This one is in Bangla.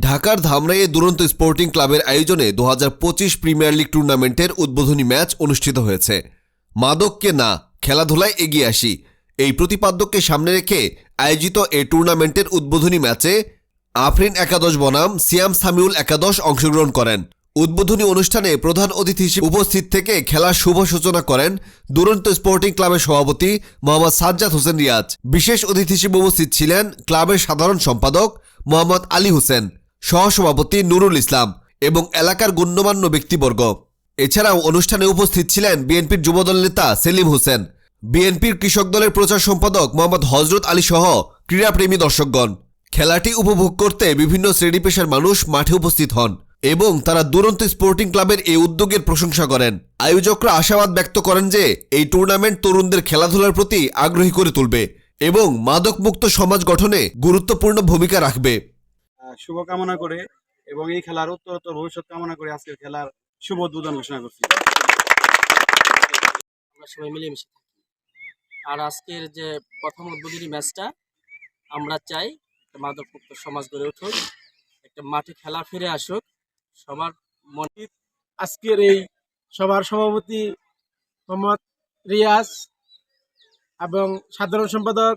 ঢাকার ধামরাইয়ে দুরন্ত স্পোর্টিং ক্লাবের আয়োজনে 2025 প্রিমিয়ার লিগ টুর্নামেন্টের উদ্বোধনী ম্যাচ অনুষ্ঠিত হয়েছে। মাদককে না, খেলাধুলায় এগিয়ে আসি, এই প্রতিপাদ্যকে সামনে রেখে আয়োজিত এই টুর্নামেন্টের উদ্বোধনী ম্যাচে আফরিন একাদশ বনাম সিয়াম সামিউল একাদশ অংশগ্রহণ করেন। উদ্বোধনী অনুষ্ঠানে প্রধান অতিথি হিসেবে উপস্থিত থেকে খেলার শুভ সূচনা করেন দুরন্ত স্পোর্টিং ক্লাবের সভাপতি মোহাম্মদ সাজ্জাদ হোসেন রিয়াজ। বিশেষ অতিথি হিসেবে উপস্থিত ছিলেন ক্লাবের সাধারণ সম্পাদক মোহাম্মদ আলী হোসেন, সহসভাপতি নুরুল ইসলাম এবং এলাকার গণ্যমান্য ব্যক্তিবর্গ। এছাড়াও অনুষ্ঠানে উপস্থিত ছিলেন বিএনপির যুবদল নেতা সেলিম হোসেন, বিএনপির কৃষক দলের প্রচার সম্পাদক মোহাম্মদ হজরত আলী সহ ক্রীড়াপ্রেমী দর্শকগণ। খেলাটি উপভোগ করতে বিভিন্ন শ্রেণী পেশার মানুষ মাঠে উপস্থিত হন এবং তারা দুরন্ত স্পোর্টিং ক্লাবের এই উদ্যোগের প্রশংসা করেন। আয়োজকরা আশাবাদ ব্যক্ত করেন যে এই টুর্নামেন্ট তরুণদের খেলাধুলার প্রতি আগ্রহী করে তুলবে এবং মাদকমুক্ত সমাজ গঠনে গুরুত্বপূর্ণ ভূমিকা রাখবে। শুভকামনা করে এবং এই খেলার উত্তরোত্তর ভবিষ্যৎ কামনা করে আজকের খেলার শুভ উদ্বোধন ঘোষণা করছি। আমরা সবাই মিলেমিশে থাকি। আর আজকের যে প্রথম উদ্বোধনী ম্যাচটা আমরা চাই মাদকমুক্ত সমাজ গড়ে উঠুক, একটা মাঠে খেলা ফিরে আসুক সবার মনে। আজকের এই সভার সভাপতি মোহাম্মদ রিয়াজ এবং সাধারণ সম্পাদক